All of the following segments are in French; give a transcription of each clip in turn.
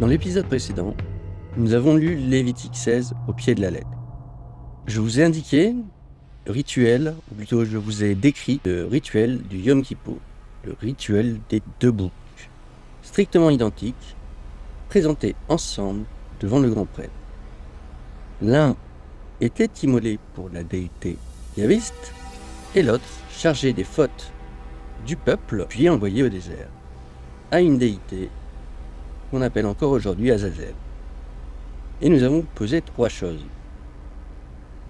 Dans l'épisode précédent, nous avons lu Lévitique 16 au pied de la lettre. Je vous ai indiqué le rituel, ou plutôt je vous ai décrit le rituel du Yom Kippour, le rituel des deux boucs, strictement identiques, présentés ensemble devant le grand prêtre. L'un était immolé pour la déité yaviste, et l'autre chargé des fautes du peuple, puis envoyé au désert, à une déité qu'on appelle encore aujourd'hui Azazel. Et nous avons posé trois choses.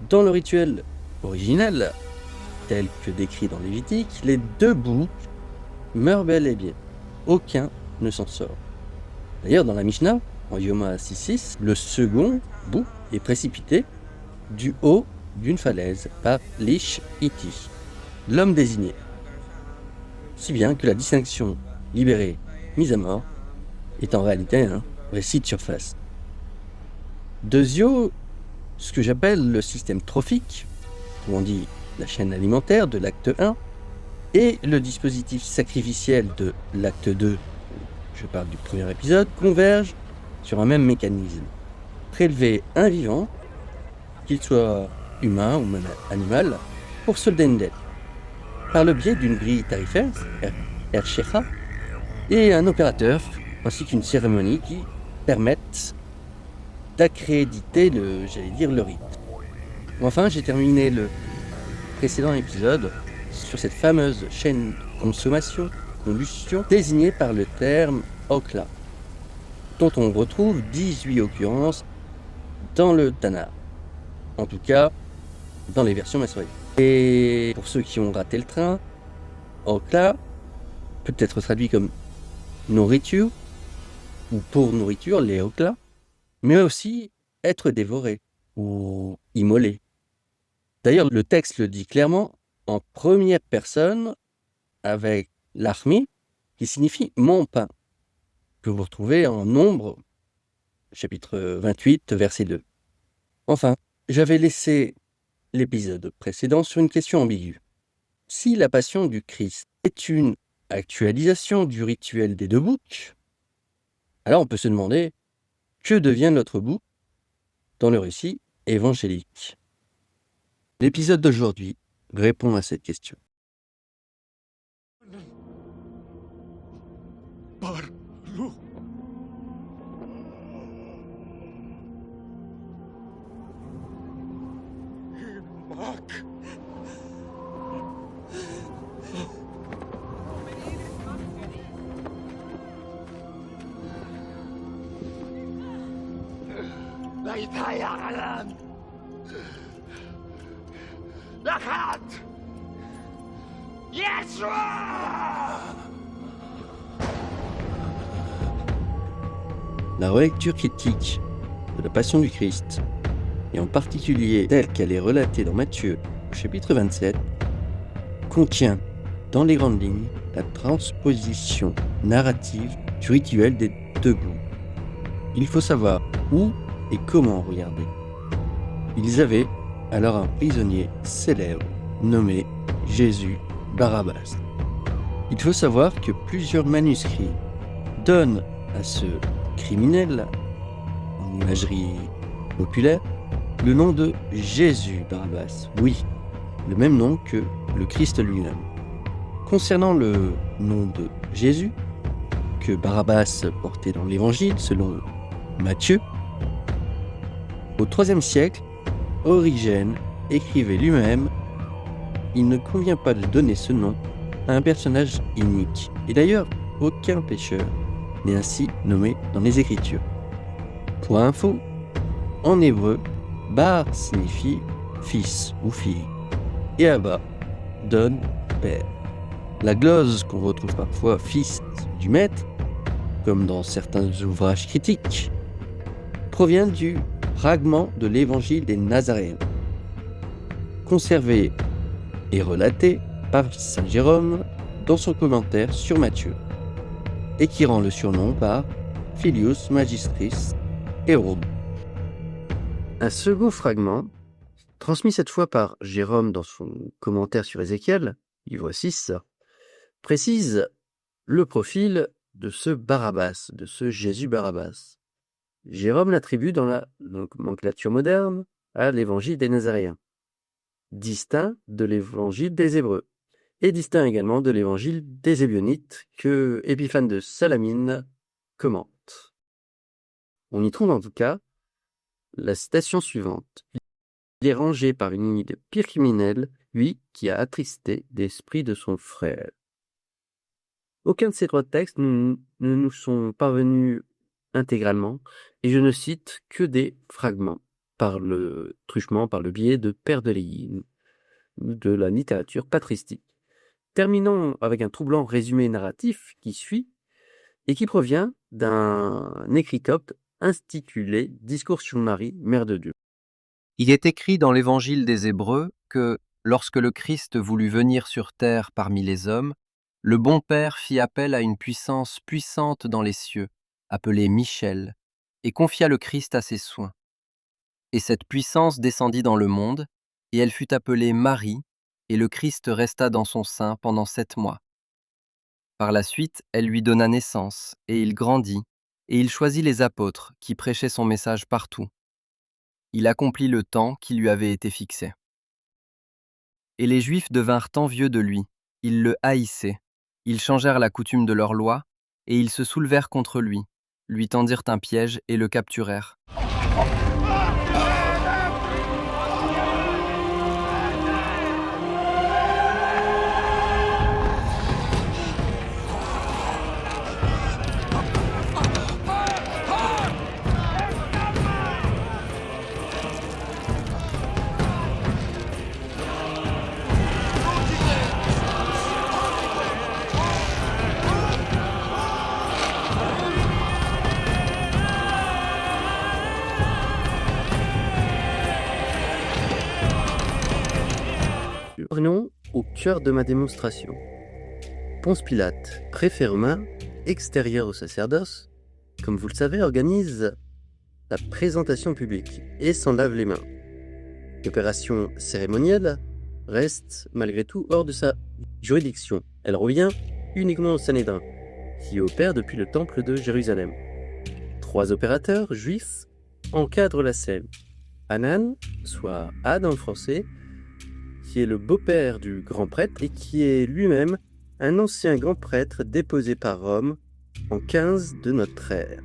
Dans le rituel originel, tel que décrit dans Lévitique, les deux boucs meurent bel et bien. Aucun ne s'en sort. D'ailleurs, dans la Mishnah, en Yoma 6.6, le second bouc est précipité du haut d'une falaise par l'Ish Iti, l'homme désigné. Si bien que la distinction libérée, mise à mort, est en réalité un récit de surface. Deuxièmement, ce que j'appelle le système trophique, où on dit la chaîne alimentaire de l'acte 1, et le dispositif sacrificiel de l'acte 2, je parle du premier épisode, convergent sur un même mécanisme. Prélever un vivant, qu'il soit humain ou même animal, pour solder une dette, par le biais d'une grille tarifaire, Shecha, et un opérateur, ainsi qu'une cérémonie qui permettent d'accréditer le rite. Enfin, j'ai terminé le précédent épisode sur cette fameuse chaîne consommation, combustion, désignée par le terme Okla, dont on retrouve 18 occurrences dans le Tanakh. En tout cas, dans les versions massorées. Et pour ceux qui ont raté le train, Okla peut être traduit comme nourriture, ou pour nourriture, les Okla, mais aussi être dévoré ou immolé. D'ailleurs, le texte le dit clairement en première personne avec l'armi, qui signifie mon pain, que vous retrouvez en Nombre, chapitre 28, verset 2. Enfin, j'avais laissé l'épisode précédent sur une question ambiguë. Si la passion du Christ est une actualisation du rituel des deux boucs, alors on peut se demander que devient notre bouc dans le récit évangélique. L'épisode d'aujourd'hui répond à cette question. Parlons. Marc. لا يعلم لقد يسوع. La relecture critique de la Passion du Christ, et en particulier telle qu'elle est relatée dans Matthieu, au chapitre 27, contient, dans les grandes lignes, la transposition narrative du rituel des deux boucs. Il faut savoir où et comment regarder. Ils avaient alors un prisonnier célèbre nommé Jésus Barabbas. Il faut savoir que plusieurs manuscrits donnent à ce criminel, en imagerie populaire, le nom de Jésus Barabbas. Oui, le même nom que le Christ lui-même. Concernant le nom de Jésus, que Barabbas portait dans l'Évangile selon Matthieu, au IIIe siècle, Origène écrivait lui-même « Il ne convient pas de donner ce nom à un personnage inique. » Et d'ailleurs, aucun pécheur n'est ainsi nommé dans les Écritures. Pour info, en hébreu, Bar signifie fils ou fille, et Abba donne père. La glose qu'on retrouve parfois fils du maître, comme dans certains ouvrages critiques, provient du fragment de l'évangile des Nazaréens, conservé et relaté par saint Jérôme dans son commentaire sur Matthieu, et qui rend le surnom par Filius Magistris Hérode. Un second fragment, transmis cette fois par Jérôme dans son commentaire sur Ézéchiel, livre 6, précise le profil de ce Barabbas, de ce Jésus Barabbas. Jérôme l'attribue dans la nomenclature moderne à l'évangile des Nazaréens, distinct de l'évangile des Hébreux, et distinct également de l'évangile des Ébionites que Épiphane de Salamine commente. On y trouve en tout cas la citation suivante. Il est rangé par une lignée de pires criminels, lui qui a attristé l'esprit de son frère. Aucun de ces trois textes ne nous sont parvenus intégralement, et je ne cite que des fragments, par le truchement, par le biais de Père de Léguine, de la littérature patristique. Terminons avec un troublant résumé narratif qui suit, et qui provient d'un écrit copte intitulé « Discours sur Marie, Mère de Dieu ». Il est écrit dans l'Évangile des Hébreux que, lorsque le Christ voulut venir sur terre parmi les hommes, le bon Père fit appel à une puissance puissante dans les cieux, appelée Michel, et confia le Christ à ses soins. Et cette puissance descendit dans le monde, et elle fut appelée Marie, et le Christ resta dans son sein pendant 7 mois. Par la suite, elle lui donna naissance, et il grandit, et il choisit les apôtres qui prêchaient son message partout. Il accomplit le temps qui lui avait été fixé. Et les Juifs devinrent envieux de lui, ils le haïssaient, ils changèrent la coutume de leur loi, et ils se soulevèrent contre lui tendirent un piège et le capturèrent. Prenons au cœur de ma démonstration. Ponce Pilate, préfet romain, extérieur au sacerdoce, comme vous le savez, organise la présentation publique et s'en lave les mains. L'opération cérémonielle reste malgré tout hors de sa juridiction. Elle revient uniquement au Sanhédrin, qui opère depuis le temple de Jérusalem. 3 opérateurs juifs encadrent la scène. Hanan, soit Had en français, qui est le beau-père du grand prêtre et qui est lui-même un ancien grand prêtre déposé par Rome en 15 de notre ère,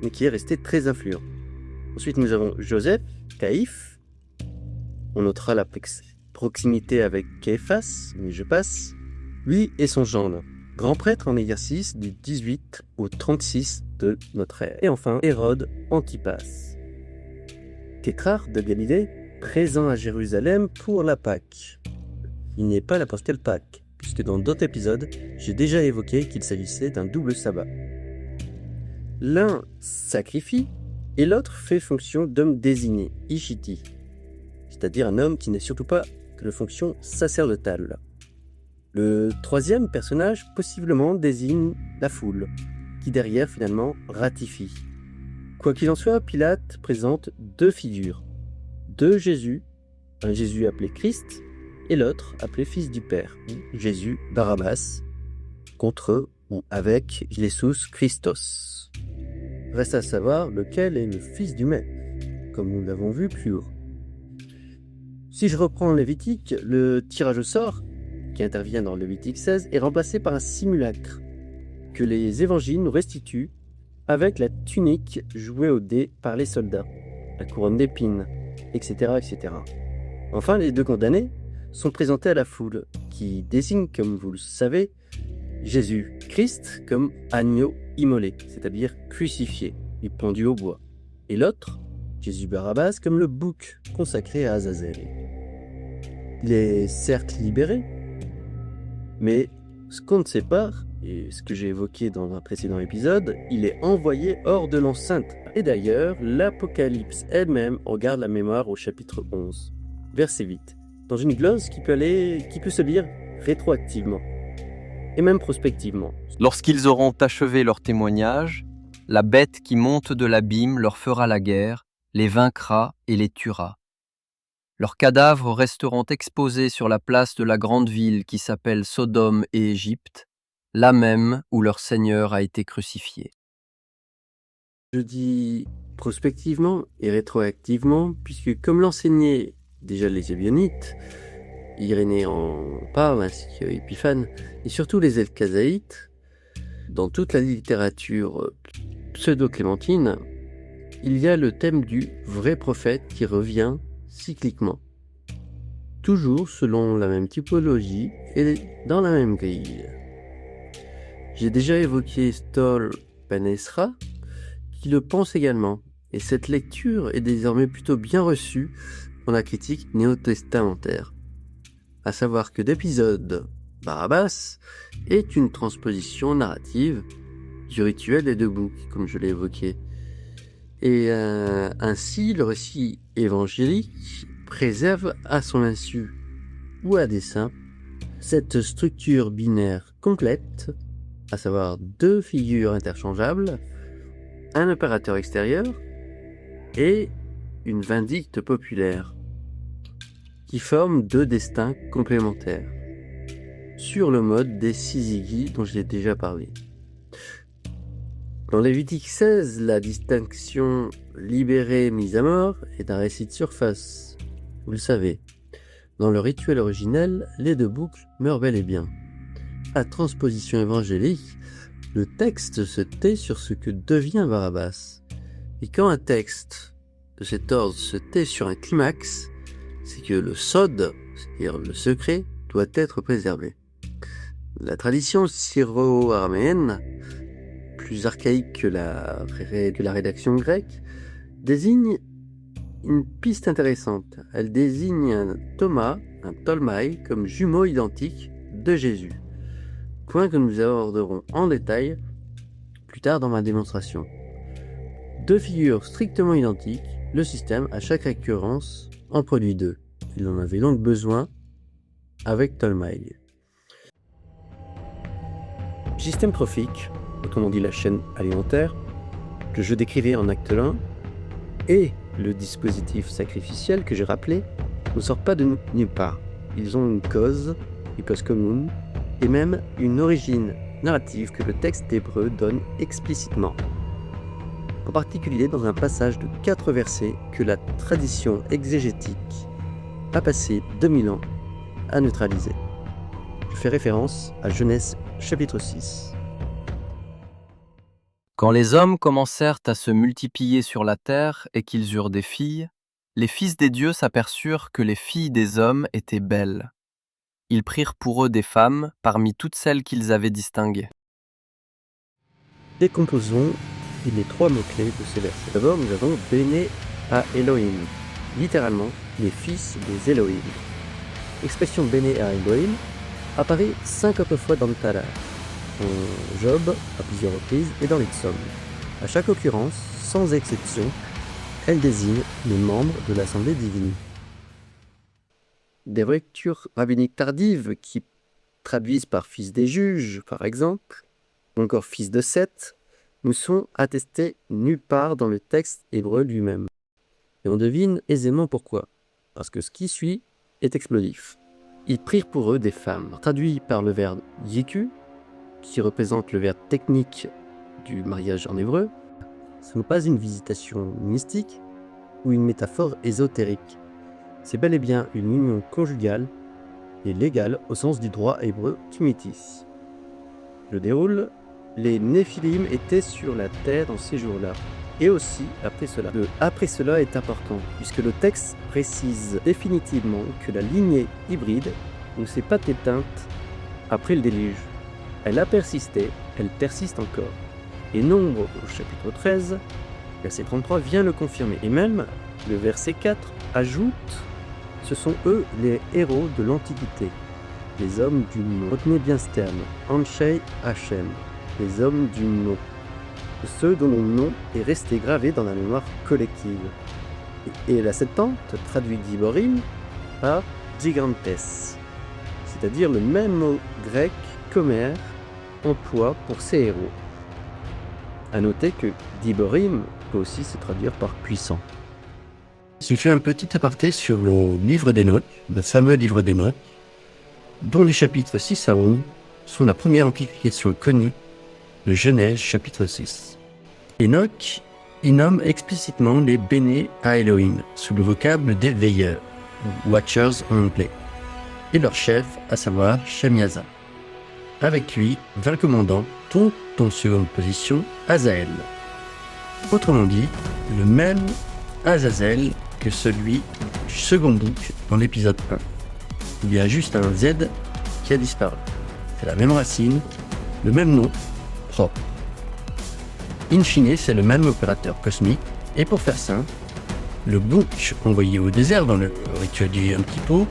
mais qui est resté très influent. Ensuite, nous avons Joseph, Caïphe. On notera la proximité avec Caiphas, mais je passe. Lui et son gendre, grand prêtre en exercice du 18 au 36 de notre ère. Et enfin, Hérode Antipas, tétrarque de Galilée, présent à Jérusalem pour la Pâque. Il n'est pas la postelle Pâque, puisque dans d'autres épisodes, j'ai déjà évoqué qu'il s'agissait d'un double sabbat. L'un sacrifie et l'autre fait fonction d'homme désigné, Ishiti, c'est-à-dire un homme qui n'est surtout pas que de fonction sacerdotale. Le troisième personnage possiblement désigne la foule, qui derrière finalement ratifie. Quoi qu'il en soit, Pilate présente 2 figures. De Jésus, un Jésus appelé Christ, et l'autre appelé Fils du Père, Jésus Barabbas, contre ou avec Jesus Christos. Reste à savoir lequel est le fils du Maître, comme nous l'avons vu plus haut. Si je reprends Lévitique, le tirage au sort, qui intervient dans Lévitique 16, est remplacé par un simulacre, que les évangiles nous restituent avec la tunique jouée au dé par les soldats, la couronne d'épines, etc., etc. Enfin, les 2 condamnés sont présentés à la foule, qui désigne, comme vous le savez, Jésus Christ comme agneau immolé, c'est-à-dire crucifié et pendu au bois, et l'autre, Jésus Barabbas, comme le bouc consacré à Azazel. Il est certes libéré, mais ce qu'on ne sait pas, et ce que j'ai évoqué dans un précédent épisode, il est envoyé hors de l'enceinte. Et d'ailleurs, l'Apocalypse elle-même regarde la mémoire au chapitre 11, verset 8, dans une glose qui peut se lire rétroactivement, et même prospectivement. Lorsqu'ils auront achevé leur témoignage, la bête qui monte de l'abîme leur fera la guerre, les vaincra et les tuera. Leurs cadavres resteront exposés sur la place de la grande ville qui s'appelle Sodome et Égypte, là même où leur Seigneur a été crucifié. Je dis prospectivement et rétroactivement, puisque comme l'enseignaient déjà les Ébionites, Irénée en parle, ainsi qu'Épiphane, et surtout les Elkhazaïtes, dans toute la littérature pseudo-clémentine, il y a le thème du vrai prophète qui revient cycliquement, toujours selon la même typologie et dans la même grille. J'ai déjà évoqué Stoll Ben Ezra, qui le pense également, et cette lecture est désormais plutôt bien reçue dans la critique néo-testamentaire, à savoir que d'épisode Barabbas est une transposition narrative du rituel des deux boucs, comme je l'ai évoqué. Et ainsi, le récit évangélique préserve à son insu ou à dessein cette structure binaire complète, à savoir deux figures interchangeables, un opérateur extérieur et une vindicte populaire, qui forment deux destins complémentaires, sur le mode des syzygies dont j'ai déjà parlé. Dans Lévitique 16, la distinction libérée-mise à mort est un récit de surface. Vous le savez, dans le rituel originel, les deux boucles meurent bel et bien. À transposition évangélique, le texte se tait sur ce que devient Barabbas. Et quand un texte de cet ordre se tait sur un climax, c'est que le sod, c'est-à-dire le secret, doit être préservé. La tradition syro-araméenne, plus archaïque que la rédaction grecque, désigne une piste intéressante. Elle désigne un Thomas, un Tolmaï, comme jumeau identique de Jésus. Point que nous aborderons en détail plus tard dans ma démonstration. Deux figures strictement identiques, le système, à chaque récurrence, en produit deux. Il en avait donc besoin avec Tolmaï. Système trophique, autrement dit la chaîne alimentaire, que je décrivais en acte 1, et le dispositif sacrificiel que j'ai rappelé, ne sortent pas de nulle part. Ils ont une cause commune, et même une origine narrative que le texte hébreu donne explicitement. En particulier dans un passage de 4 versets que la tradition exégétique a passé 2000 ans à neutraliser. Je fais référence à Genèse chapitre 6. Quand les hommes commencèrent à se multiplier sur la terre et qu'ils eurent des filles, les fils des dieux s'aperçurent que les filles des hommes étaient belles. Ils prirent pour eux des femmes parmi toutes celles qu'ils avaient distinguées. Décomposons les 3 mots-clés de ces versets. D'abord, nous avons Béné à Elohim, littéralement les fils des Elohim. L'expression Béné à Elohim apparaît 5 autres fois dans le Talmud, en Job à plusieurs reprises et dans les psaumes. À chaque occurrence, sans exception, elle désigne les membres de l'Assemblée divine. Des lectures rabbiniques tardives qui traduisent par fils des juges, par exemple, ou encore fils de Seth, nous sont attestées nulle part dans le texte hébreu lui-même. Et on devine aisément pourquoi. Parce que ce qui suit est explosif. Ils prirent pour eux des femmes, traduit par le verbe yiku, qui représente le verbe technique du mariage en hébreu. Ce n'est pas une visitation mystique ou une métaphore ésotérique. C'est bel et bien une union conjugale et légale au sens du droit hébreu tumitis. Je déroule. Les Néphilim étaient sur la terre en ces jours-là, et aussi après cela. Le « après cela » est important, puisque le texte précise définitivement que la lignée hybride ne s'est pas éteinte après le déluge. Elle a persisté, elle persiste encore. Et Nombre, au chapitre 13, verset 33, vient le confirmer. Et même, le verset 4 ajoute, ce sont eux les héros de l'Antiquité, les hommes du nom. Retenez bien ce terme, Anshei Hachem, les hommes du nom, ceux dont le nom est resté gravé dans la mémoire collective. Et la Septante traduit Giborim par Gigantes, c'est-à-dire le même mot grec qu'Homère emploie pour ces héros. A noter que Giborim peut aussi se traduire par puissant. Je fais un petit aparté sur le livre d'Enoch, le fameux livre d'Enoch, dont les chapitres 6 à 11 sont la première amplification connue de Genèse chapitre 6. Enoch il nomme explicitement les Béné à Elohim, sous le vocable des veilleurs, ou Watchers en anglais, et leur chef, à savoir Shemiaza. Avec lui, 20 commandants, dont en seconde position, Azaël. Autrement dit, le même Azazel que celui du second book dans l'épisode 1. Il y a juste un Z qui a disparu. C'est la même racine, le même nom, propre. In fine, c'est le même opérateur cosmique, et pour faire simple, le book envoyé au désert dans le rituel du Yom Kippour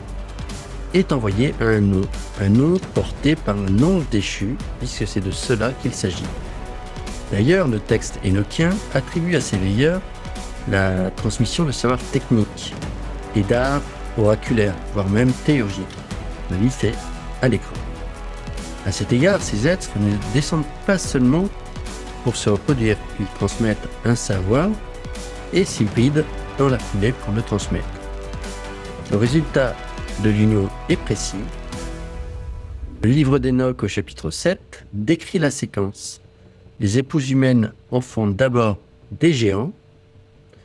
est envoyé à un nom porté par un ange déchu, puisque c'est de cela qu'il s'agit. D'ailleurs, le texte énochien attribue à ces veilleurs la transmission de savoirs techniques et d'art oraculaire, voire même théurgique. La liste est à l'écran. À cet égard, ces êtres ne descendent pas seulement pour se reproduire, ils transmettent un savoir et s'hybrident dans la foulée pour le transmettre. Le résultat de l'union est précis. Le livre d'Enoch au chapitre 7 décrit la séquence. Les épouses humaines en font d'abord des géants,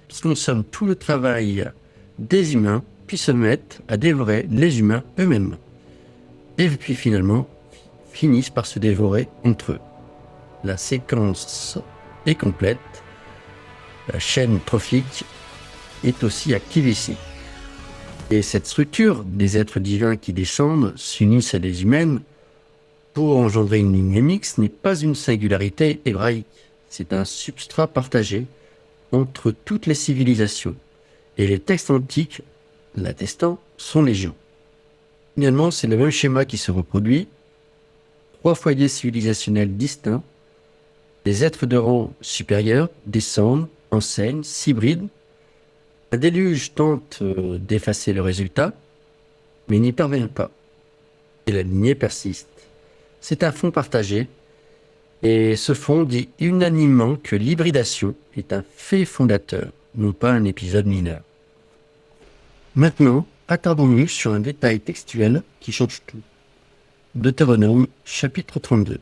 qui consomment tout le travail des humains, puis se mettent à dévorer les humains eux-mêmes. Et puis finalement, finissent par se dévorer entre eux. La séquence est complète. La chaîne trophique est aussi active ici. Et cette structure des êtres divins qui descendent, s'unissent à des humaines, pour engendrer une lignée mixte, n'est pas une singularité hébraïque. C'est un substrat partagé entre toutes les civilisations. Et les textes antiques l'attestant sont légion. Finalement, c'est le même schéma qui se reproduit. 3 foyers civilisationnels distincts. Des êtres de rang supérieur descendent, enseignent, s'hybrident. Un déluge tente d'effacer le résultat, mais n'y parvient pas. Et la lignée persiste. C'est un fond partagé, et ce fond dit unanimement que l'hybridation est un fait fondateur, non pas un épisode mineur. Maintenant, attardons-nous sur un détail textuel qui change tout. Deutéronome, chapitre 32.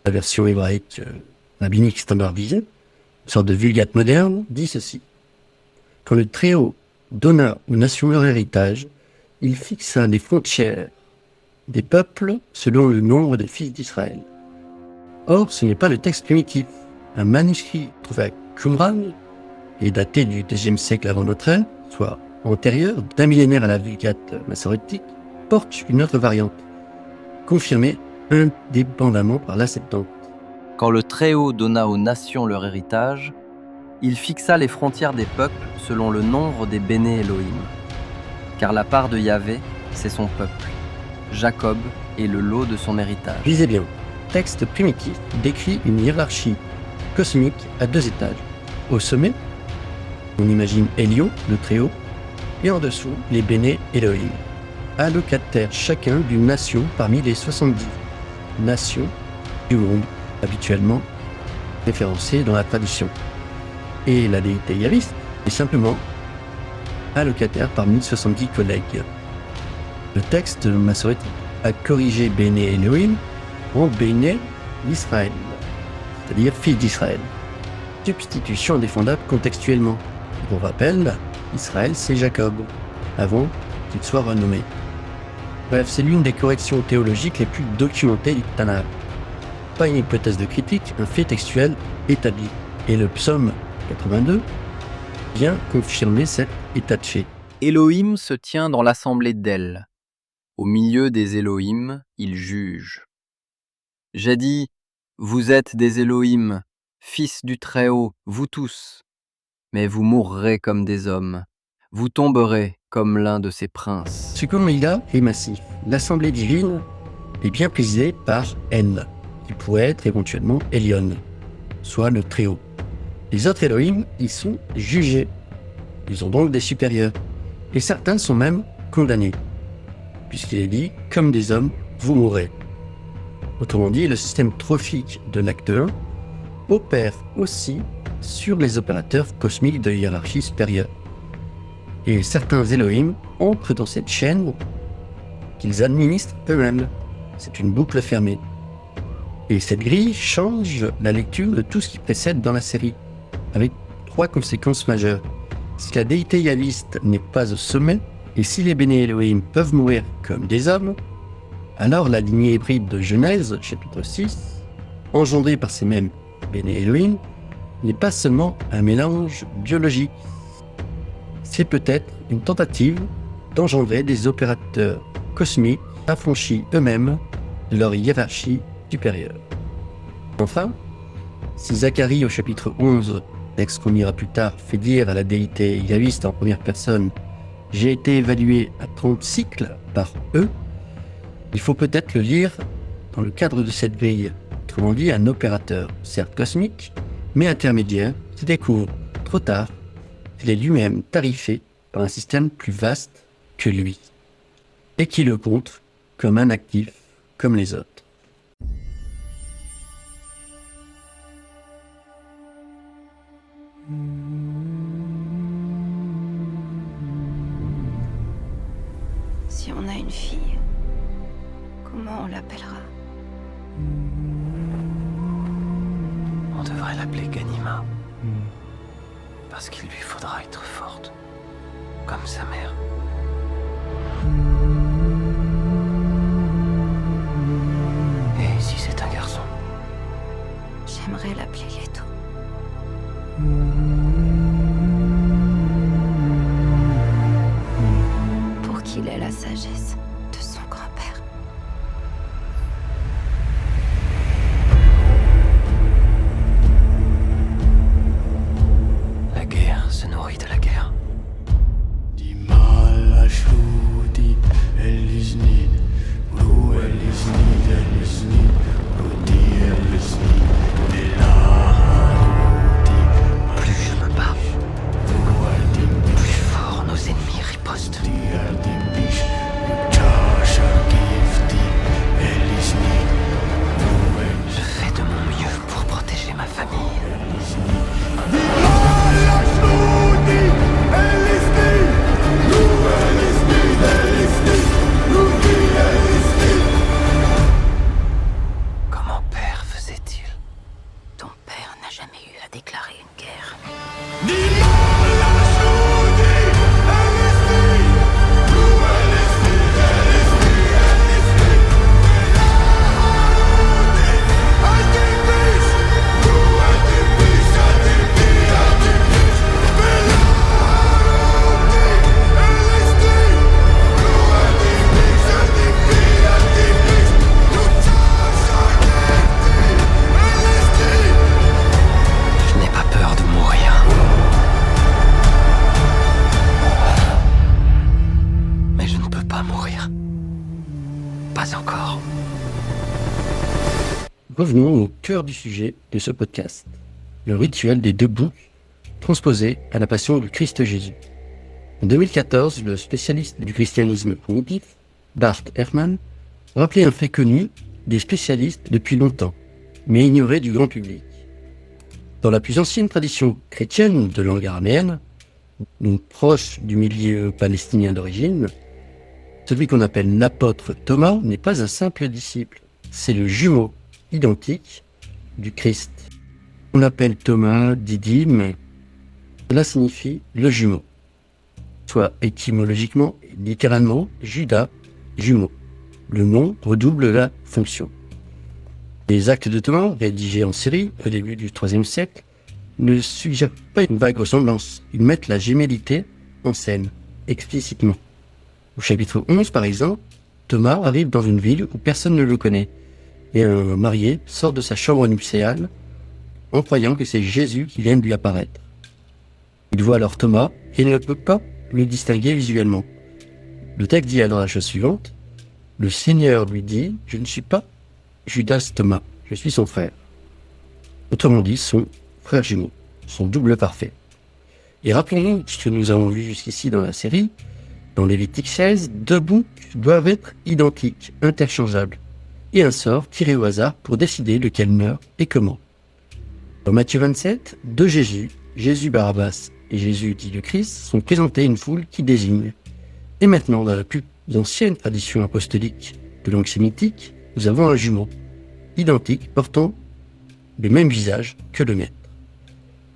La version hébraïque rabbinique standardisée, une sorte de vulgate moderne, dit ceci. Quand le Très-Haut donna aux nations leur héritage, il fixa les frontières des peuples selon le nombre des fils d'Israël. Or, ce n'est pas le texte primitif. Un manuscrit trouvé à Qumran et daté du Xe siècle avant notre ère, soit antérieur d'un millénaire à la Vulgate massorétique, porte une autre variante, confirmée indépendamment par la Septante. Quand le Très-Haut donna aux nations leur héritage, il fixa les frontières des peuples selon le nombre des Béné Elohim. Car la part de Yahvé, c'est son peuple. Jacob est le lot de son héritage. Lisez bien, texte primitif décrit une hiérarchie cosmique à 2 étages. Au sommet, on imagine Elio, le Très-Haut, et en dessous, les Béné Elohim, allocataires chacun d'une nation parmi les 70 nations du monde, habituellement référencées dans la tradition. Et la déité yaviste est simplement allocataire parmi 70 collègues. Le texte massorétique a corrigé Béné Elohim en Béné d'Israël, c'est-à-dire fils d'Israël. Substitution indéfendable contextuellement. Pour rappel, Israël c'est Jacob, avant qu'il soit renommé. Bref, c'est l'une des corrections théologiques les plus documentées du Tanakh. Pas une hypothèse de critique, un fait textuel établi. Et le psaume 82 vient confirmer cet état de fait. Elohim se tient dans l'assemblée d'El. Au milieu des Elohim, il juge. J'ai dit, vous êtes des Elohim, fils du Très-Haut, vous tous. Mais vous mourrez comme des hommes. Vous tomberez comme l'un de ces princes. Ce qu'on lit là est massif. L'assemblée divine est bien précisée par En, qui pourrait être éventuellement Elion, soit le Très-Haut. Les autres Elohim, ils sont jugés. Ils ont donc des supérieurs. Et certains sont même condamnés. Puisqu'il est dit, comme des hommes, vous mourrez. Autrement dit, le système trophique de l'acte 1 opère aussi sur les opérateurs cosmiques de hiérarchie supérieure. Et certains Elohim entrent dans cette chaîne qu'ils administrent eux-mêmes. C'est une boucle fermée. Et cette grille change la lecture de tout ce qui précède dans la série, avec 3 conséquences majeures. Si la déité yaviste n'est pas au sommet, et si les Béné Elohim peuvent mourir comme des hommes, alors la lignée hybride de Genèse, chapitre 6, engendrée par ces mêmes Béné Elohim, n'est pas seulement un mélange biologique. C'est peut-être une tentative d'engendrer des opérateurs cosmiques affranchis eux-mêmes de leur hiérarchie supérieure. Enfin, si Zacharie au chapitre 11, texte qu'on lira plus tard, fait dire à la déité yaviste en première personne « J'ai été évalué à 30 cycles par eux », il faut peut-être le lire dans le cadre de cette grille. Autrement dit, un opérateur, certes cosmique, mais intermédiaire, se découvre trop tard qu'il est lui-même tarifé par un système plus vaste que lui, et qui le compte comme un actif comme les autres. Si on a une fille, comment on l'appellera? On devrait l'appeler Ganima. Parce qu'il lui faudra être forte, comme sa mère. Et si c'est un garçon? J'aimerais l'appeler Leto. Pour qu'il ait la sagesse de son grand-père. La guerre se nourrit de la guerre. Plus je me bats, plus fort nos ennemis ripostent. Je fais de mon mieux pour protéger ma famille. Comment père faisait-il? Ton père n'a jamais eu à déclarer une guerre. Je n'ai pas peur de mourir. Mais je ne peux pas mourir. Pas encore. Revenons au cœur du sujet de ce podcast, le rituel des 2 boucs transposé à la passion du Christ Jésus. En 2014, le spécialiste du christianisme primitif, Bart Ehrman, rappelait un fait connu des spécialistes depuis longtemps, mais ignoré du grand public. Dans la plus ancienne tradition chrétienne de langue araméenne, donc proche du milieu palestinien d'origine, celui qu'on appelle l'apôtre Thomas n'est pas un simple disciple, c'est le jumeau identique du Christ. On l'appelle Thomas, Didyme, cela signifie le jumeau, soit étymologiquement et littéralement Judas, jumeau. Le nom redouble la fonction. Les actes de Thomas, rédigés en Syrie au début du IIIe siècle, ne suggèrent pas une vague ressemblance. Ils mettent la gémellité en scène, explicitement. Au chapitre 11, par exemple, Thomas arrive dans une ville où personne ne le connaît, et un marié sort de sa chambre nuptiale en croyant que c'est Jésus qui vient de lui apparaître. Il voit alors Thomas et ne peut pas le distinguer visuellement. Le texte dit alors la chose suivante: le Seigneur lui dit « Je ne suis pas Judas Thomas, je suis son frère ». Autrement dit, son frère jumeau, son double parfait. Et rappelons-nous ce que nous avons vu jusqu'ici dans la série, dans Lévitique 16, 2 boucs doivent être identiques, interchangeables, et un sort tiré au hasard pour décider lequel meurt et comment. Dans Matthieu 27, 2 Jésus, Jésus Barabbas et Jésus dit le Christ, sont présentés à une foule qui désigne. Et maintenant, dans la plus ancienne tradition apostolique de langue sémitique, nous avons un jumeau, identique, portant le même visage que le maître.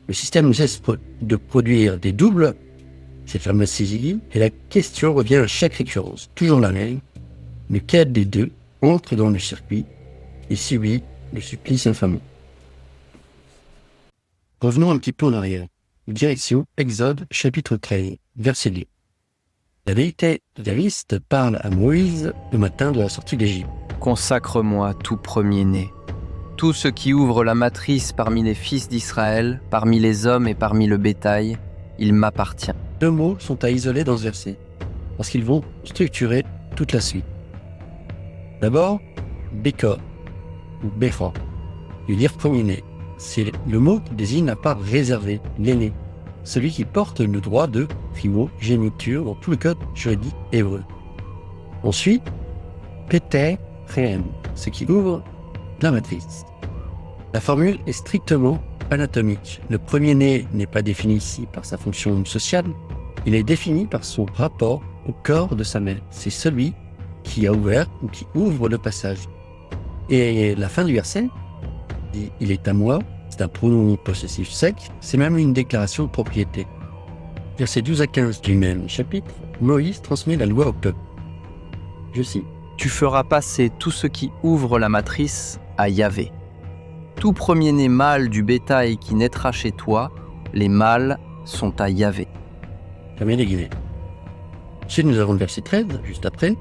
Le système ne cesse de produire des doubles, ces fameuses saisies, et la question revient à chaque récurrence. Toujours la même. Lequel des deux entre dans le circuit et subit le supplice infamant. Revenons un petit peu en arrière. Direction Exode, chapitre 13, verset 2. La vérité parle à Moïse le matin de la sortie d'Égypte. Consacre-moi tout premier-né. Tout ce qui ouvre la matrice parmi les fils d'Israël, parmi les hommes et parmi le bétail, il m'appartient. 2 mots sont à isoler dans ce verset, parce qu'ils vont structurer toute la suite. D'abord, Béka, ou Béfa, qui veut dire premier-né. C'est le mot qui désigne la part réservée, l'aîné, celui qui porte le droit de primogéniture dans tout le code juridique hébreu. Ensuite, Péter Réem, ce qui ouvre la matrice. La formule est strictement anatomique. Le premier-né n'est pas défini ici par sa fonction sociale, il est défini par son rapport au corps de sa mère. C'est celui qui a ouvert ou qui ouvre le passage. Et la fin du verset dit « il est à moi », c'est un pronom possessif sec, c'est même une déclaration de propriété. Versets 12 à 15 du même chapitre, Moïse transmet la loi au peuple. Je cite. Tu feras passer tout ce qui ouvre la matrice à Yahvé. Tout premier-né mâle du bétail qui naîtra chez toi, les mâles sont à Yahvé. Fermez les guillemets. Ensuite, nous avons le verset 13, juste après,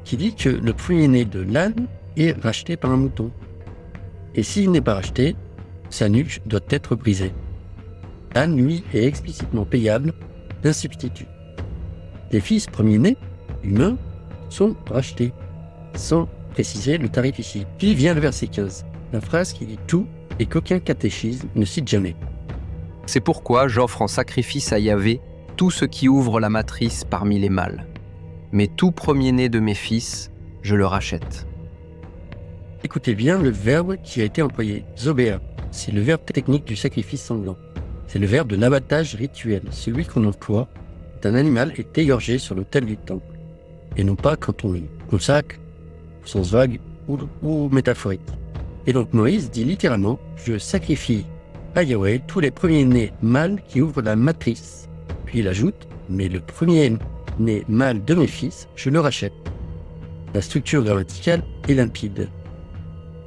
qui dit que le premier-né de l'âne est racheté par un mouton. Et s'il n'est pas racheté, sa nuque doit être brisée. L'âne, lui, est explicitement payable d'un substitut. Les fils premiers-nés, humains, sont rachetés, sans préciser le tarif ici. Puis vient le verset 15, la phrase qui dit tout et qu'aucun catéchisme ne cite jamais. C'est pourquoi j'offre en sacrifice à Yahvé tout ce qui ouvre la matrice parmi les mâles. Mais tout premier-né de mes fils, je le rachète. Écoutez bien le verbe qui a été employé, zobéa. C'est le verbe technique du sacrifice sanglant. C'est le verbe de l'abattage rituel. Celui qu'on emploie quand un animal est égorgé sur l'autel du temple. Et non pas quand on le consacre, au sens vague ou métaphorique. Et donc Moïse dit littéralement « Je sacrifie à Yahweh tous les premiers-nés mâles qui ouvrent la matrice. » Puis il ajoute « Mais le premier-né mâle de mes fils, je le rachète. » La structure grammaticale est limpide.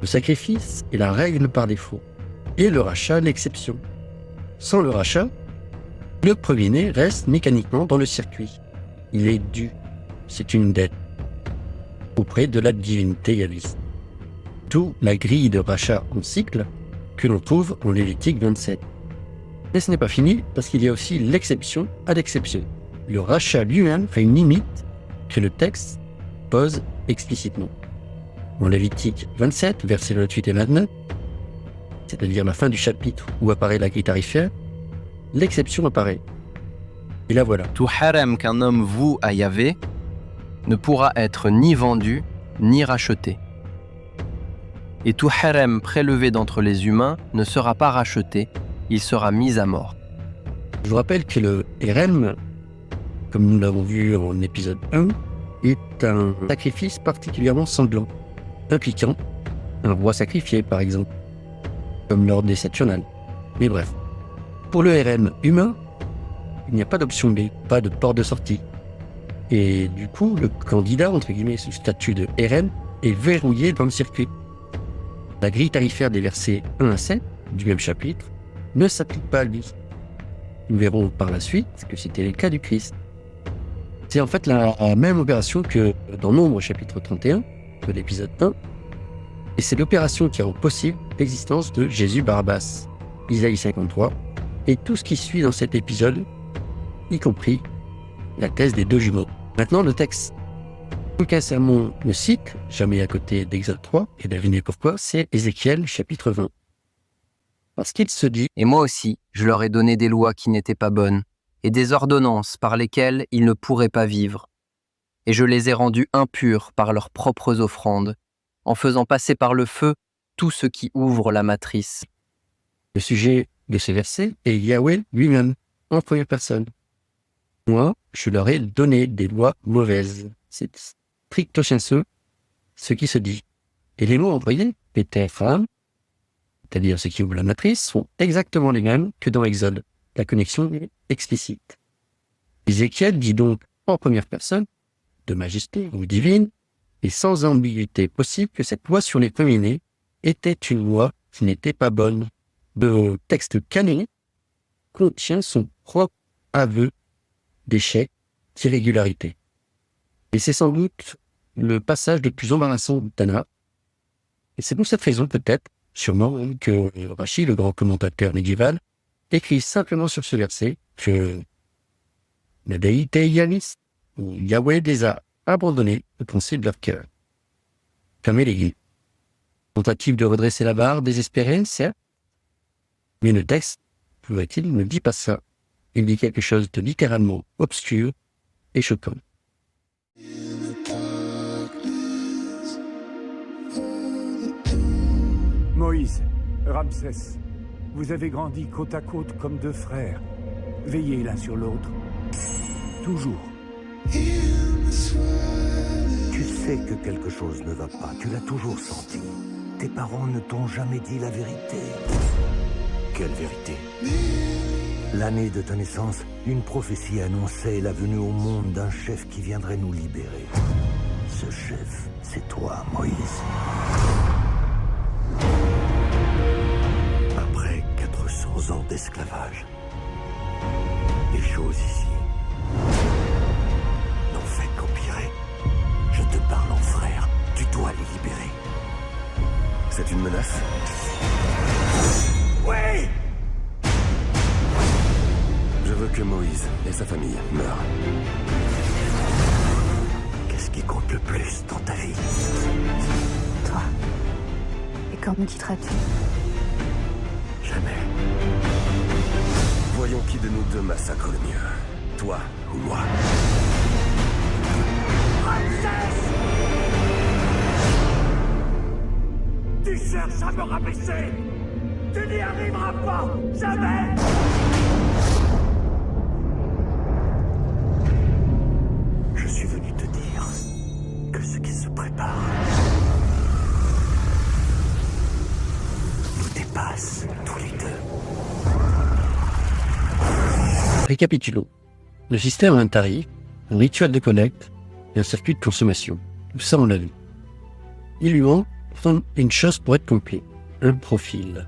Le sacrifice est la règle par défaut, et le rachat l'exception. Sans le rachat, le premier-né reste mécaniquement dans le circuit. Il est dû, c'est une dette, auprès de la divinité yahviste. D'où la grille de rachat en cycle que l'on trouve en Lévitique 27. Mais ce n'est pas fini, parce qu'il y a aussi l'exception à l'exception. Le rachat lui-même a une limite que le texte pose explicitement. En Lévitique 27, versets 28 et 29, c'est-à-dire la fin du chapitre où apparaît la grille tarifaire, l'exception apparaît. Et la voilà. Tout harem qu'un homme voue à Yahvé ne pourra être ni vendu ni racheté. Et tout harem prélevé d'entre les humains ne sera pas racheté, il sera mis à mort. Je vous rappelle que le RM, comme nous l'avons vu en épisode 1, est un sacrifice particulièrement sanglant, impliquant un roi sacrifié par exemple, comme lors des Saturnales. Mais bref, pour le RM humain, il n'y a pas d'option B, pas de porte de sortie. Et du coup, le candidat, entre guillemets, sous statut de RM, est verrouillé dans le circuit. La grille tarifaire des versets 1 à 7 du même chapitre ne s'applique pas à lui. Nous verrons par la suite que c'était le cas du Christ. C'est en fait la même opération que dans Nombre chapitre 31 de l'épisode 1, et c'est l'opération qui rend possible l'existence de Jésus Barabbas, Isaïe 53, et tout ce qui suit dans cet épisode, y compris la thèse des 2 jumeaux. Maintenant, le texte qu'aucun sermon ne cite, jamais à côté d'Exode 3, et devinez pourquoi, c'est Ézéchiel chapitre 20. Parce qu'il se dit « Et moi aussi, je leur ai donné des lois qui n'étaient pas bonnes, et des ordonnances par lesquelles ils ne pourraient pas vivre. Et je les ai rendus impurs par leurs propres offrandes, en faisant passer par le feu tout ce qui ouvre la matrice. » Le sujet de ce verset est Yahweh lui-même, en première personne. Moi, je leur ai donné des lois mauvaises. C'est stricto sensu ce qui se dit. Et les mots employés, Péter, c'est-à-dire ce qui ouvre la matrice, sont exactement les mêmes que dans Exode. La connexion est explicite. Ézéchiel dit donc en première personne, de majesté ou divine, et sans ambiguïté possible que cette loi sur les premiers-nés était une loi qui n'était pas bonne. Le texte canonique contient son propre aveu d'échec, d'irrégularité. Et c'est sans doute le passage le plus embarrassant du Tanakh. Et c'est pour cette raison peut-être, sûrement, que Rashi, le grand commentateur médiéval, écrit simplement sur ce verset que la déité Yanis, ou Yahweh les a abandonnés de pensée de leur cœur. Fermez les guillemets. Tentative de redresser la barre, désespérée, certes, mais le texte, pourrait-il, ne dit pas ça. Il dit quelque chose de littéralement obscur et choquant. Moïse, Ramsès, vous avez grandi côte à côte comme deux frères. Veillez l'un sur l'autre. Toujours. Tu sais que quelque chose ne va pas, tu l'as toujours senti. Tes parents ne t'ont jamais dit la vérité. Quelle vérité? L'année de ta naissance, une prophétie annonçait la venue au monde d'un chef qui viendrait nous libérer. Ce chef, c'est toi, Moïse. Après 400 ans d'esclavage, les choses ici n'ont fait qu'empirer. Je te parle en frère, tu dois les libérer. C'est une menace? Oui! Je veux que Moïse et sa famille meurent. Qu'est-ce qui compte le plus dans ta vie? Toi. Et quand me quitteras-tu? Jamais. Voyons qui de nous deux massacre le mieux. Toi ou moi? Tu cherches à me rabaisser! Tu n'y arriveras pas! Jamais! Je suis venu te dire que ce qui se prépare nous dépasse tous les deux. Récapitulons. Le système a un tarif, un rituel de collecte et un circuit de consommation. Tout ça, on l'a vu. Il lui manque une chose pour être complet, un profil.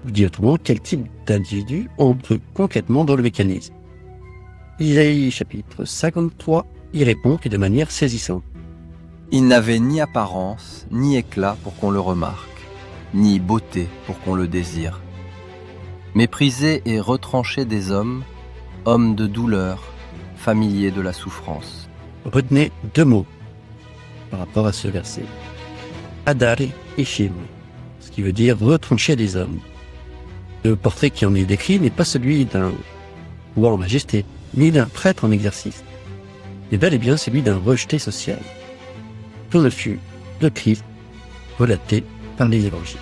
Vous dites autrement, quel type d'individu entre concrètement dans le mécanisme. Isaïe chapitre 53 y répond et de manière saisissante. Il n'avait ni apparence, ni éclat pour qu'on le remarque, ni beauté pour qu'on le désire. Méprisé et retranché des hommes, homme de douleur, familier de la souffrance. Retenez deux mots par rapport à ce verset. Adar et Shim, ce qui veut dire retranché des hommes. Le portrait qui en est décrit n'est pas celui d'un roi en majesté, ni d'un prêtre en exercice, mais bel et bien celui d'un rejeté social, comme le fut le Christ relaté par les évangiles.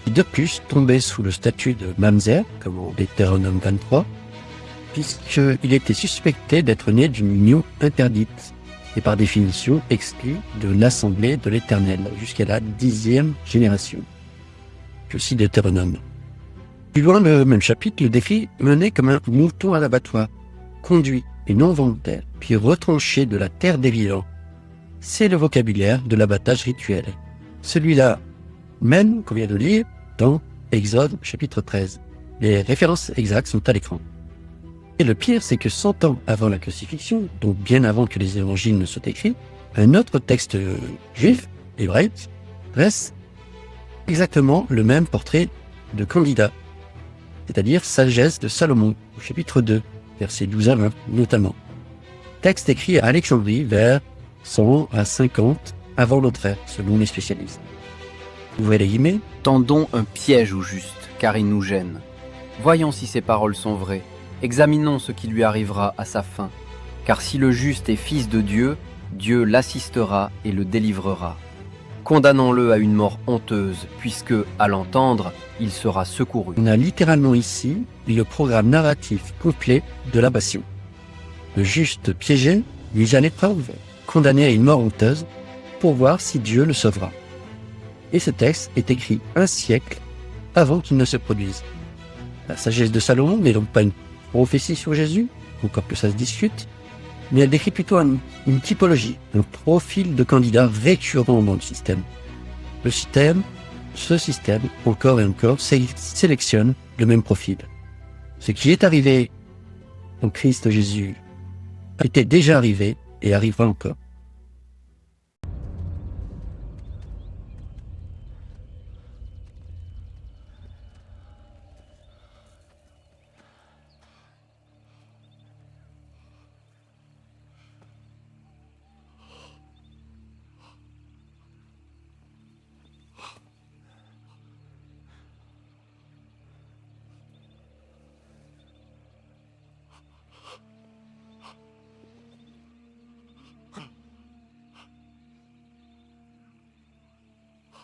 Et de plus tombait sous le statut de mamzer, comme en Deutéronome 23, puisqu'il était suspecté d'être né d'une union interdite, et par définition exclu de l'assemblée de l'Éternel, jusqu'à la 10e génération. Que aussi Deutéronome. Plus loin, le même chapitre le décrit mené comme un mouton à l'abattoir, conduit et non volontaire, puis retranché de la terre des vivants. C'est le vocabulaire de l'abattage rituel. Celui-là même qu'on vient de lire dans Exode chapitre 13. Les références exactes sont à l'écran. Et le pire, c'est que 100 ans avant la crucifixion, donc bien avant que les évangiles ne soient écrits, un autre texte juif, hébraïque, dresse exactement le même portrait de candidat, c'est-à-dire sagesse de Salomon, au chapitre 2, versets 12 à 20 notamment. Texte écrit à Alexandrie vers 100 à 50 avant notre ère, selon les spécialistes. Vous voyez les guillemets? Tendons un piège au juste, car il nous gêne. Voyons si ces paroles sont vraies. Examinons ce qui lui arrivera à sa fin. Car si le juste est fils de Dieu, Dieu l'assistera et le délivrera. Condamnons-le à une mort honteuse, puisque, à l'entendre, il sera secouru. On a littéralement ici le programme narratif complet de la passion. Le juste piégé, mis à l'épreuve, condamné à une mort honteuse, pour voir si Dieu le sauvera. Et ce texte est écit un siècle avant qu'il ne se produise. La sagesse de Salomon n'est donc pas une prophétie sur Jésus, encore que ça se discute, mais elle décrit plutôt une typologie, un profil de candidat récurrent dans le système. Ce système, encore et encore, sélectionne le même profil. Ce qui est arrivé en Christ Jésus était déjà arrivé et arrivera encore.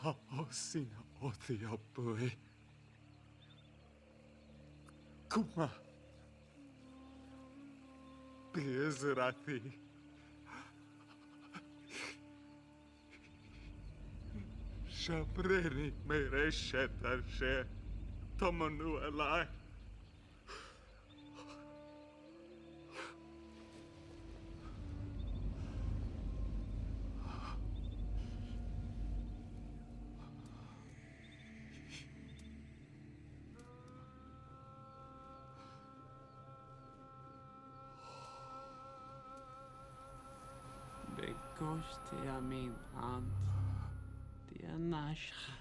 Haosin othiopui. Kuma. Bezrathi. Shabreni mereshetashe. Tomanu alai. Bekoste amin ant. Dia nashchat.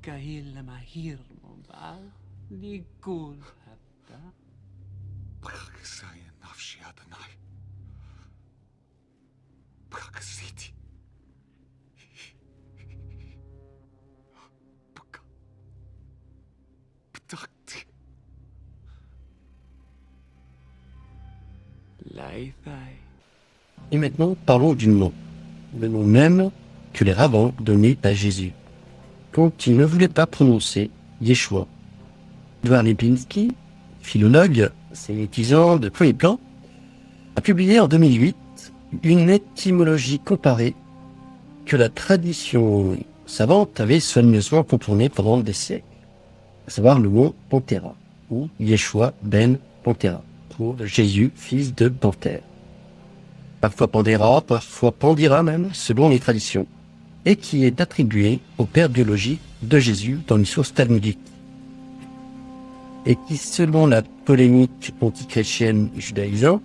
Kahil mahir mombal. Ligul hatta. Braksayan nafshi Adonai. Braksiti. Btakti. Laithai. Et maintenant, parlons du nom. Le nom même que les rabbins donnaient à Jésus. Quand ils ne voulaient pas prononcer Yeshua. Edouard Lipinski, philologue, sénétisant de premier plan, a publié en 2008 une étymologie comparée que la tradition savante avait soigneusement contournée pendant des siècles, à savoir le mot Panthera, ou Yeshua ben Panthera, pour Jésus, fils de Panthère. Parfois Pandéra, parfois Pandira même, selon les traditions, et qui est attribué au père biologique de Jésus dans une source talmudique, et qui, selon la polémique antichrétienne judaïsante,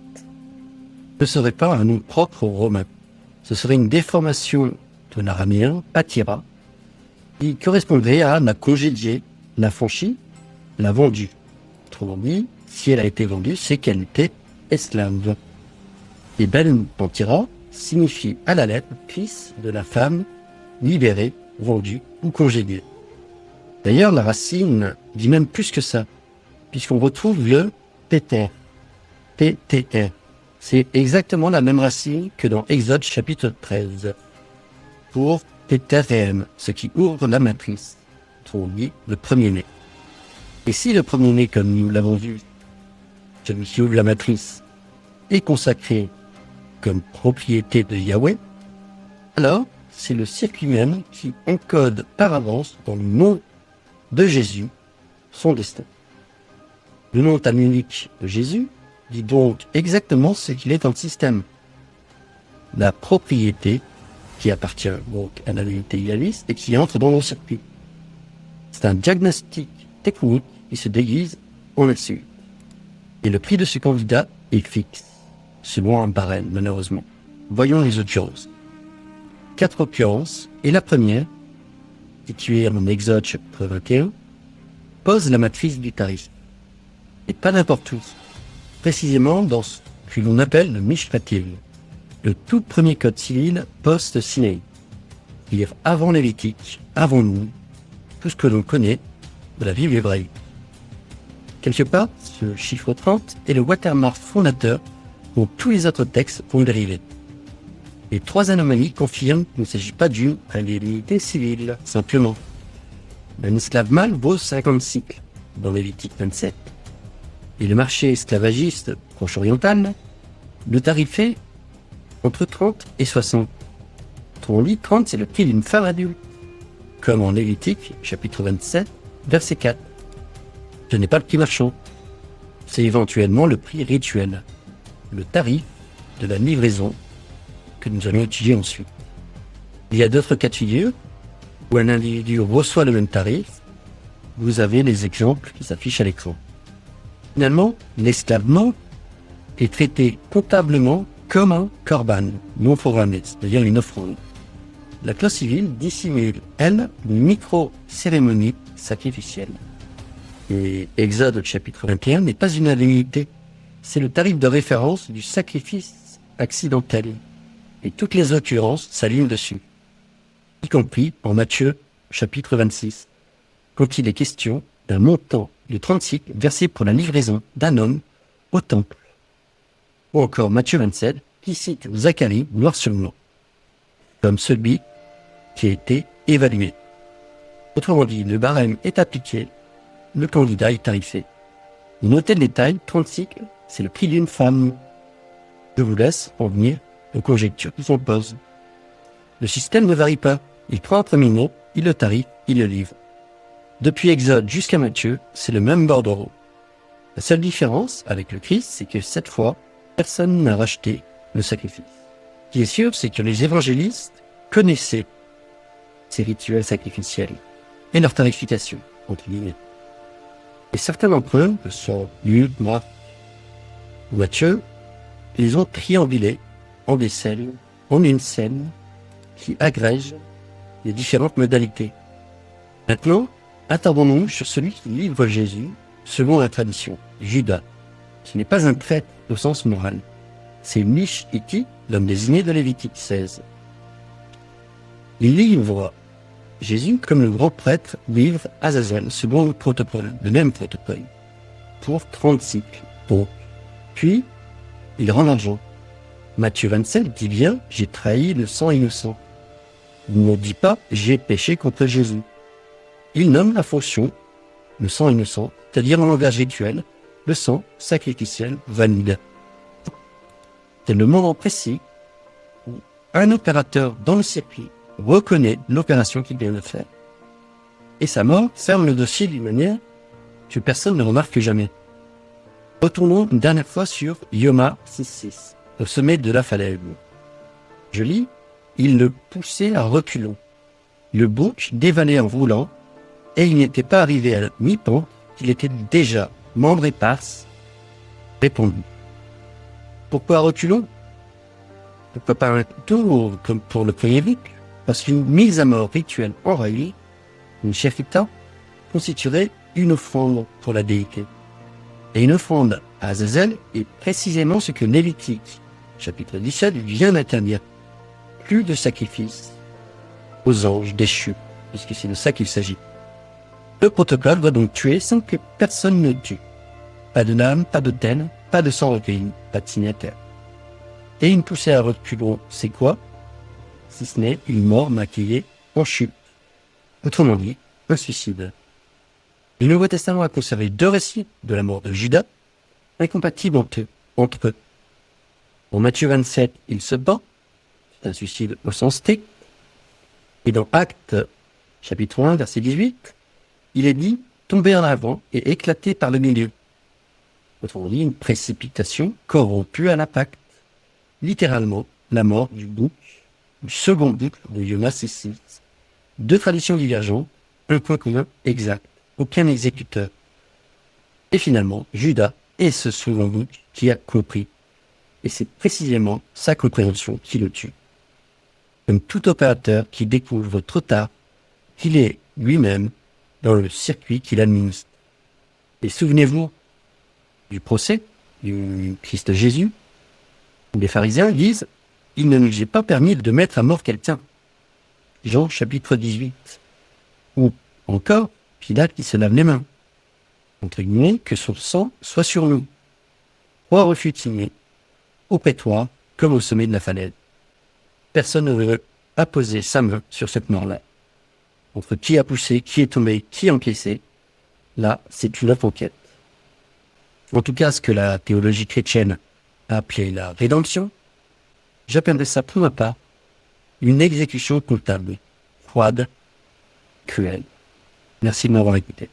ne serait pas un nom propre aux Romains. Ce serait une déformation de l'araméen Patira, qui correspondrait à la congédiée, la franchie, la vendue. Autrement dit, si elle a été vendue, c'est qu'elle était esclave. Et Ben Pantira signifie à la lettre fils de la femme libérée, vendue ou congédiée. D'ailleurs, la racine dit même plus que ça, puisqu'on retrouve le Péter, PTR. C'est exactement la même racine que dans Exode chapitre 13, pour Péterem, ce qui ouvre la matrice, autrement dit le premier-né. Et si le premier-né, comme nous l'avons vu, celui qui ouvre la matrice, est consacré comme propriété de Yahweh, alors c'est le circuit même qui encode par avance dans le nom de Jésus son destin. Le nom talmudique de Jésus dit donc exactement ce qu'il est dans le système. La propriété qui appartient donc à la vérité idéaliste et qui entre dans le circuit. C'est un diagnostic technique qui se déguise en insulte. Et le prix de ce candidat est fixe, selon un barème, malheureusement. Voyons les occurrences. 4 occurrences, et la première, située en Exode chapitre 21, pose la matrice du tarif. Et pas n'importe où. Précisément dans ce que l'on appelle le Mishpatim, le tout premier code civil post-Sinaï. C'est-à-dire avant Lévitique, avant nous, tout ce que l'on connaît de la Bible hébraïque. Quelque part, ce chiffre 30 est le watermark fondateur dont tous les autres textes vont dériver. Les 3 anomalies confirment qu'il ne s'agit pas d'une individualité civile, simplement. Un esclave mâle vaut 50 cycles, dans Lévitique 27. Et le marché esclavagiste proche-oriental le tarifait entre 30 et 60. Autrement dit, 30, c'est le prix d'une femme adulte. comme en Lévitique, chapitre 27, verset 4. Ce n'est pas le prix marchand, c'est éventuellement le prix rituel, le tarif de la livraison que nous allons étudier ensuite. Il y a d'autres cas de figure où un individu reçoit le même tarif. Vous avez les exemples qui s'affichent à l'écran. Finalement, l'esclavement est traité comptablement comme un korban non programmé, c'est-à-dire une offrande. La clause civile dissimule, elle, une micro-cérémonie sacrificielle. Et Exode chapitre 21 n'est pas une indemnité, c'est le tarif de référence du sacrifice accidentel. Et toutes les occurrences s'alignent dessus, y compris en Matthieu chapitre 26, quand il est question d'un montant de 36 versé pour la livraison d'un homme au temple. Ou encore Matthieu 27, qui cite Zacharie noir sur blanc, comme celui qui a été évalué. Autrement dit, le barème est appliqué, le candidat est tarifé. Notez le détail, 36, c'est le prix d'une femme. Je vous laisse en venir aux conjectures qui s'opposent. Le système ne varie pas. Il prend un premier mot, il le tarife, il le livre. Depuis Exode jusqu'à Matthieu, c'est le même bordereau. La seule différence avec le Christ, c'est que cette fois, personne n'a racheté le sacrifice. Ce qui est sûr, c'est que les évangélistes connaissaient ces rituels sacrificiels et leur tarification, entre guillemets. Et certains d'entre eux, que sont Luc, Marc ou Matthieu, ils ont triambulé en des scènes, en une scène qui agrège les différentes modalités. Maintenant, attardons-nous sur celui qui livre Jésus selon la tradition, Judas. Ce n'est pas un prêtre au sens moral. C'est Mish-Hiti, l'homme désigné de Lévitique 16. Il livre Jésus comme le grand prêtre livre Azazel selon le protocole, le même protocole, pour 30 cycles. Bon. Puis, il rend l'argent. Matthieu 27 dit bien « J'ai trahi le sang innocent ». Il ne dit pas « J'ai péché contre Jésus ». Il nomme la fonction « le sang innocent », c'est-à-dire en langage rituel, le sang sacrificiel valide. C'est le moment précis où un opérateur dans le circuit reconnaît l'opération qu'il vient de faire. Et sa mort ferme le dossier d'une manière que personne ne remarque jamais. Retournons une dernière fois sur Yoma 6.6, au sommet de la falaise. Je lis, il le poussait à reculons. Le bouc dévalait en roulant, et il n'était pas arrivé à la mi-pente qu'il était déjà membre éparse, répondu. Pourquoi à reculons? Pourquoi pas un tour comme pour le premier but? Parce qu'une mise à mort rituelle en règle, une shérita, constituerait une offrande pour la déité. Et une offrande à Azazel est précisément ce que Lévitique, chapitre 17, vient d'interdire. Plus de sacrifices aux anges déchus, puisque c'est de ça qu'il s'agit. Le protocole doit donc tuer sans que personne ne tue. Pas de lame, pas d'autel, pas de sang recueilli, pas de signataire. Et une poussée à reculons, c'est quoi? Si ce n'est une mort maquillée en chute. Autrement dit, un suicide. Le Nouveau Testament a conservé deux récits de la mort de Judas, incompatibles entre eux. En Matthieu 27, il se bat, c'est un suicide au sens strict. Et dans Actes, chapitre 1, verset 18, il est dit « tomber en avant et éclater par le milieu ». Autrement dit, une précipitation corrompue à l'impact. Littéralement, la mort du bouc, du second bouc de Yoma 6.6. Deux traditions divergentes, un point commun exact, aucun exécuteur. Et finalement, Judas est ce second bouc qui a compris. Et c'est précisément sa compréhension qui le tue. Comme tout opérateur qui découvre trop tard qu'il est lui-même dans le circuit qu'il administre. Et souvenez-vous du procès du Christ Jésus, où les pharisiens disent « Il ne nous est pas permis de mettre à mort quelqu'un ». Jean chapitre 18. Ou encore Pilate qui se lave les mains. Entre guillemets, que son sang soit sur nous. Trois refus de signer, au prétoire comme au sommet de la falaise. Personne ne veut apposer sa main sur cette mort-là. Entre qui a poussé, qui est tombé, qui a encaissé, là, c'est une autre enquête. En tout cas, ce que la théologie chrétienne a appelé la rédemption, j'appellerais ça pour ma part une exécution comptable, froide, cruel. Merci de m'avoir écouté.